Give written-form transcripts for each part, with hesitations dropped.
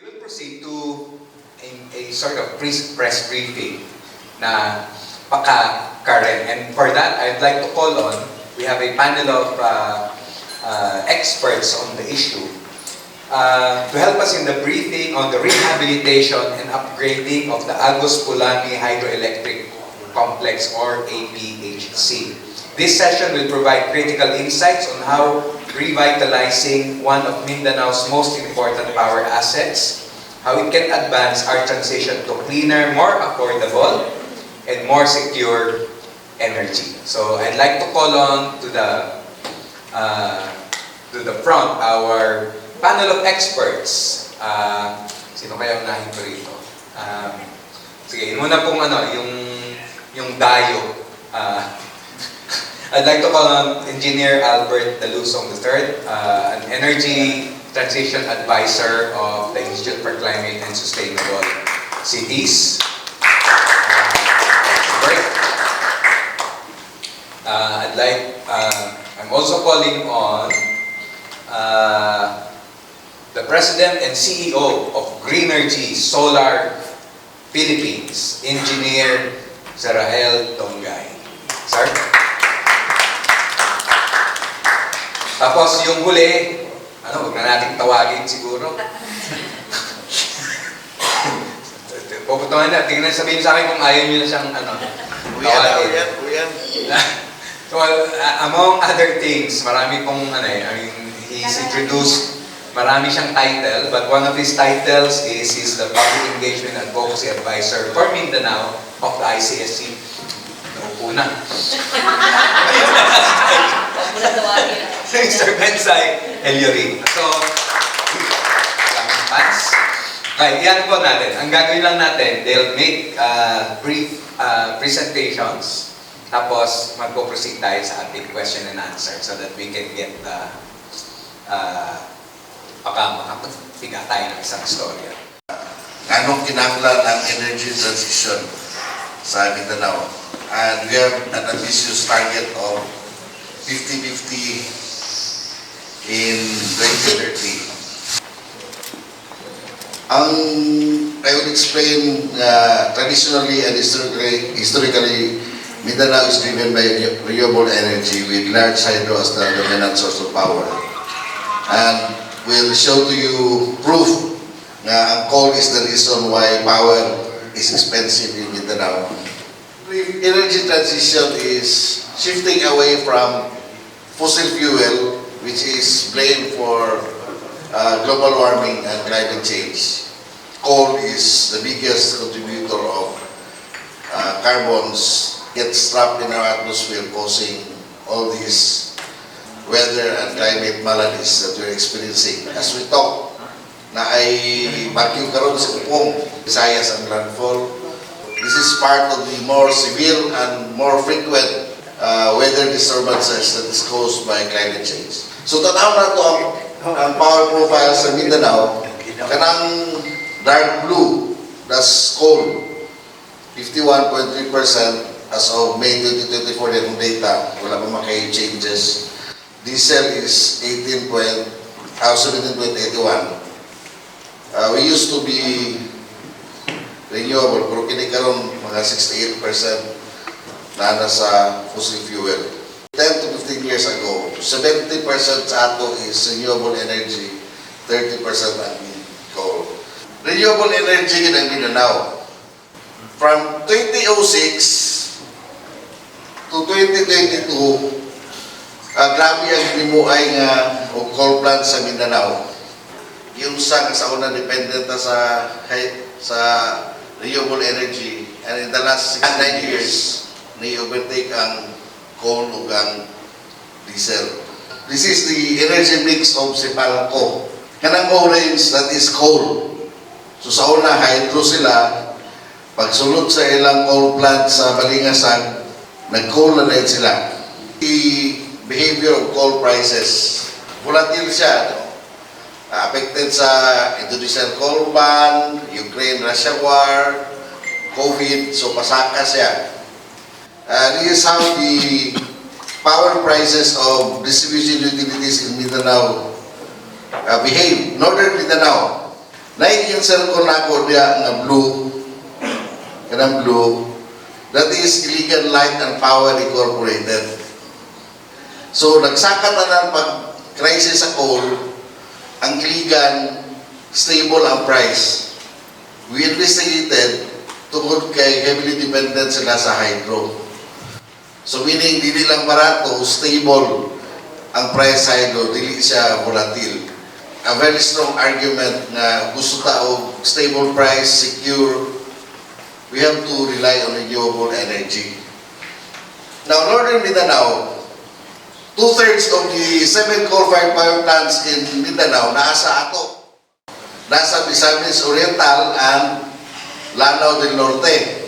We will proceed to a sort of press briefing na paka-current. And for that, I'd like to call on, we have a panel of experts on the issue to help us in the briefing on the rehabilitation and upgrading of the Agos Pulani Hydroelectric Complex or APHC. This session will provide critical insights on how revitalizing one of Mindanao's most important power assets, how it can advance our transition to cleaner, more affordable, and more secure energy. So I'd like to call on to the front our panel of experts. Sino kaya unahin ko rito? Sige, muna pong yung dayo. I'd like to call on Engineer Albert Dalusong III, an Energy Transition Advisor of the Institute for Climate and Sustainable Cities. I'm also calling on the President and CEO of Greenergy Solar Philippines, Engineer Zarael Tongay. Sir? Tapos yung huli, huwag na nating tawagin siguro. Pupuntahan na, tingnan sabihin sa akin kung ayaw nyo na siyang tawagin. So, among other things, marami pong he's introduced, marami siyang title, but one of his titles is he's the Public Engagement Advocacy Advisor for Mindanao of the ICSC. Naupo na. Mr. Bensay Eliorin. So, fans. Okay, yan po natin. Ang gagawin lang natin, they'll make brief presentations. Tapos, magpo-proceed tayo sa ating question and answer so that we can get makapagpiga tayo ng isang storya. Anong kinanglan ang energy transition sa Mindanao? And we have an ambitious target of 50-50 in 2030. I would explain traditionally and historically, Mindanao is driven by renewable energy with large hydro as the dominant source of power. And we'll show to you proof na ang coal is the reason why power is expensive in Mindanao. Energy transition is shifting away from fossil fuel, which is blamed for global warming and climate change. Coal is the biggest contributor of carbons gets trapped in our atmosphere, causing all these weather and climate maladies that we're experiencing. As we talk, na ay bagyo karon sa Upong, Visayas ang landfall. This is part of the more severe and more frequent weather disturbances that is caused by climate change. So tanaw na to ang power profile sa Mindanao. Kanang dark blue, that's coal, 51.3% as of May 2024 yung data, wala pa maka-changes. Diesel is 17.81. We used to be renewable, pero kinikaroon mga 68% na nasa fossil fuel. 10 to 15 years ago, 70% sa ato is renewable energy, 30% ang coal. Renewable energy yun ang Mindanao. From 2006 to 2022, grabe ang binuay nga o coal plant sa Mindanao. Yung sa una dependent sa renewable energy, and in the last 9 years, ni-overtake ang coal o ang diesel. This is the energy mix of Sipalco. Kanang orange, that is coal. So sa una, hydro sila. Pagsulod sa ilang coal plant sa Balingasan, nag-coal na rin sila. The behavior of coal prices, volatile siya. Affected sa Indonesian coal ban, Ukraine-Russia war, COVID, so pasaka siya. This is how the power prices of distribution utilities in Mindanao behave. Northern Mindanao, Na-insert ko na ako diya nga blue, kanang blue, that is Iligan Light and Power Incorporated. So, nagsaka na ng pag-crisis sa coal, ang Iligan, stable ang price. We investigated tungkol kay heavily dependent sila sa hydro. So, meaning, dili lang barato, stable ang price sa hydro, dili siya volatile. A very strong argument na gusto tao stable price, secure, we have to rely on renewable energy. Now, Northern Mindanao, 2/3 of the 7 coal-fired power plants in Mindanao nasa ato. Nasa Misamis Oriental and Lanao del Norte.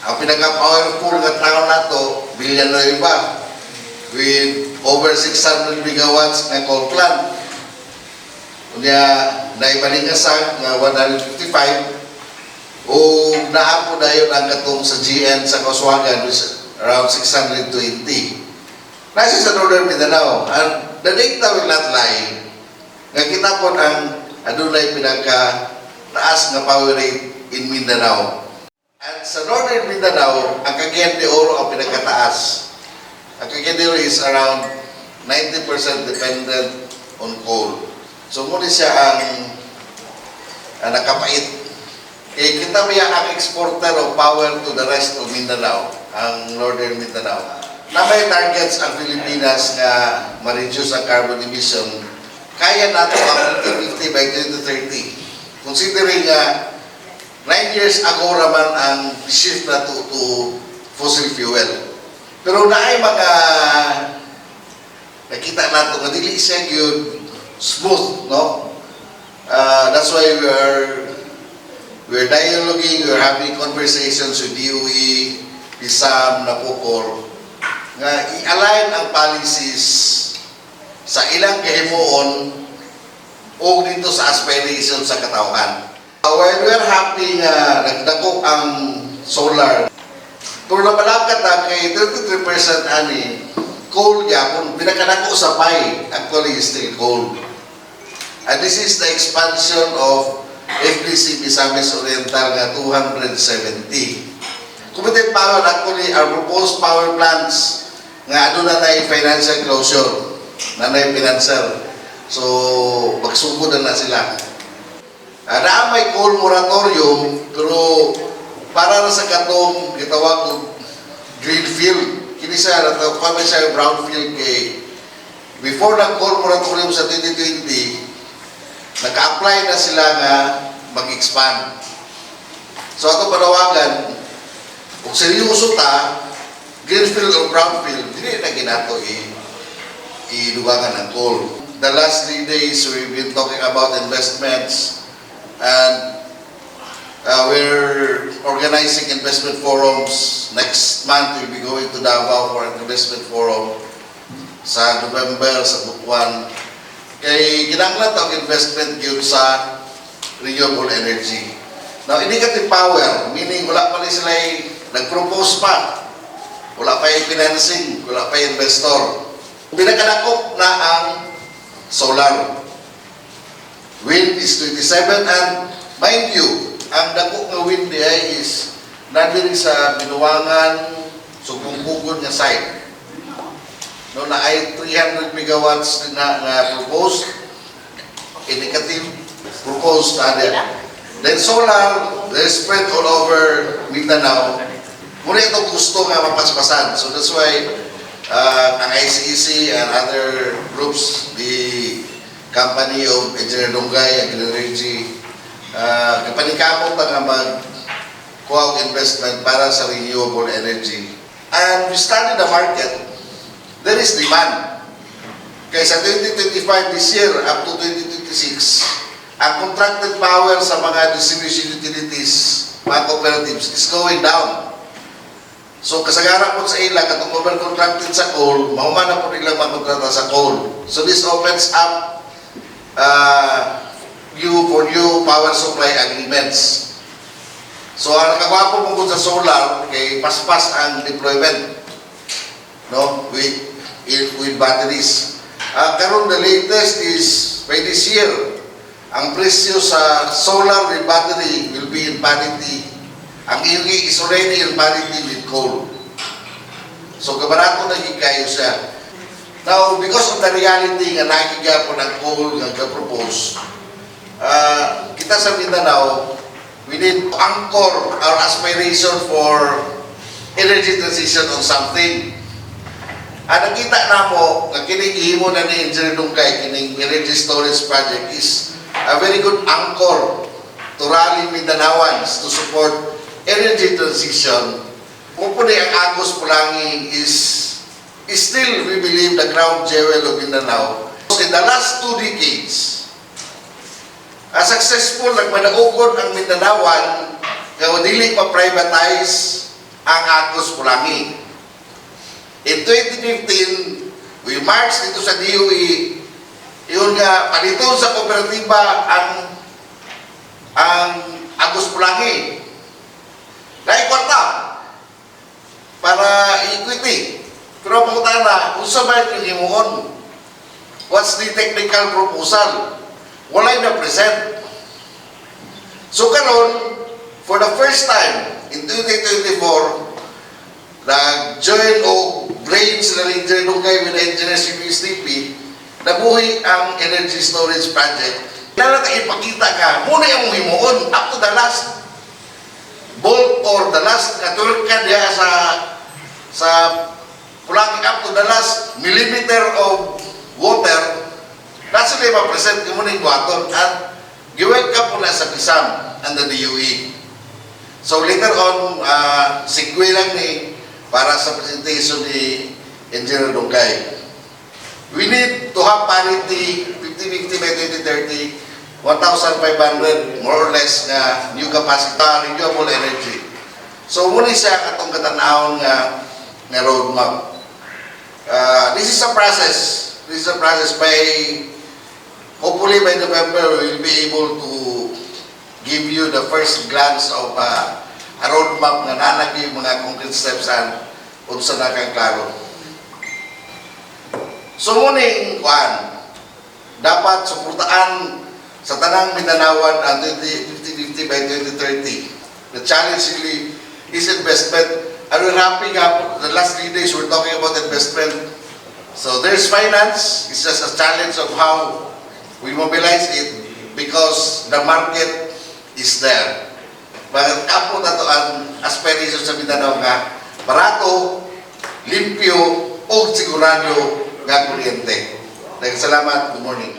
Ang pinaka-powerful nga tao nato, Villanueva, with over 600 megawatts na coal plant. Kunya, naibalingasag nga 155 o naapo na yun ang katong sa GN sa Koswagan, around 620. Nasa sa Northern Mindanao, and the data will not lie, nga kita po ang adunay pinaka-taas nga power rate in Mindanao. At sa Northern Mindanao, ang Cagayan de Oro ang pinakataas. Ang Cagayan de Oro is around 90% dependent on coal. So, muna siya ang nakapait. Eh, kita mo ang exporter of power to the rest of Mindanao, ang Northern Mindanao. Na may targets ang Pilipinas na ma-reduce ang carbon emission, kaya natin ang 50 by 2030. Considering 9 years ago naman ang shift na to fossil fuel. Pero naay mga nakita nato nga dili siya yun smooth, no? That's why we're dialoguing, we're having conversations with DOE, PISAM, NAPOCOR, nga i-align ang policies sa ilang kahimuon o dito sa aspiration sa katawhan. While we're happy nga nagdako ang solar, pero napalakat na kay 33% ani, coal niya, kung pinakadako sa pie, actually is still coal. And this is the expansion of FPC Misamis Oriental nga 270. Committed power, actually, our proposed power plants nga ano na financial closure, na financial. So, magsugod na sila. Na may coal moratorium, pero para na sa katong gitawag ko greenfield, kini siya natawag kami siya brownfield kay before ng coal moratorium sa 2020, naka-apply na sila nga mag-expand. So, ato panawagan, kung seryoso ta, greenfield or brownfield, hindi na ginato iluwangan ng coal. The last 3 days, we've been talking about investments and we're organizing investment forums. Next month, we'll be going to Davao for an investment forum sa November, sa Butuan. Kay kinanglan ang investment yun sa renewable energy. Now, indicative power, meaning wala pa rin sila nag-propose pa. Wala pa yung financing, wala pa yung investor. Pinakadakop na ang solar. Wind is 27 and mind you, ang dakop nga wind ay is nandiri sa Binuangan, Sugbong-Pugod nga site. No, na ay 300 megawatts na proposed, indicative proposed na din. Then solar, they're spread all over Mindanao. Muna itong gusto nga mapaspasan. So that's why ang ICEC and other groups, the company of Engineer Dongay, Aguilar Energy, kapaningkamot na nga mag-kuha investment para sa renewable energy. And we studied the market. There is demand. Kaya sa 2025 this year up to 2026, ang contracted power sa mga distribution utilities, mga cooperatives, is going down. So kasagara po sa ila, katong over-contracted sa coal, mahumana po nilang makontrata sa coal. So this opens up new power supply agreements. So ang nakakwapo po sa solar, kay paspas ang deployment, no, with batteries. Karon the latest is by this year, ang presyo sa solar with battery will be in parity. Ang iyong is already in parity with coal. So, kabarato na kayo siya. Now, because of the reality nga nakiga po ng coal nga propose, kita sa Mindanao, we need to anchor our aspiration for energy transition on something. Nakita na mo, nga kinigihimo na ni Engineer Dungkay, kining energy storage project is a very good anchor to rally Mindanawans to support energy transition. Mupuni ang Agos Pulangi is still, we believe, the crown jewel of Mindanao. In the last 2 decades, a successful nagmanaukod ang Mindanawan nga dili pa-privatize ang Agos Pulangi. In 2015, we marched dito sa DOE, yun nga, paliton sa kooperatiba ang Agos Pulangi. Dahil kwarta para equity. Pero ang pagkutana, kung sabay yung himuon, what's the technical proposal? Walay na present. So karon, for the first time in 2024, nag-join o brains na Engineer Dungkay with the engineers ng USTP, nabuhi ang energy storage project. Kailangan natin ipakita ka, muna yung himuon, up to the last bolt or the last katulad diya sa Pulangi, up to the last millimeter of water, nasa na ipapresent mo na yung buhaton at gi-welcome mo na sa Pisam and the DOE. So later on, segue lang ni para sa presentation ni Engineer Dungkay. We need to have parity 50-50 by 2030, 1,500 more or less na new capacity renewable energy. So muna siya katong katanahon nga roadmap. This is a process. This is a process. Hopefully by November, we will be able to give you the first glance of a roadmap nga nanag yung mga concrete steps kung saan nakang klaro. So muning dapat suportaan sa tanang Mindanawan ang 50-50 by 2030. The challenge really is investment. And we're happy the last 3 days we're talking about investment. So there's finance. It's just a challenge of how we mobilize it because the market is there. But ako na to ang aspiration sa Mindanao nga barato, limpyo, o sigurado nga kuryente. Salamat. Good morning.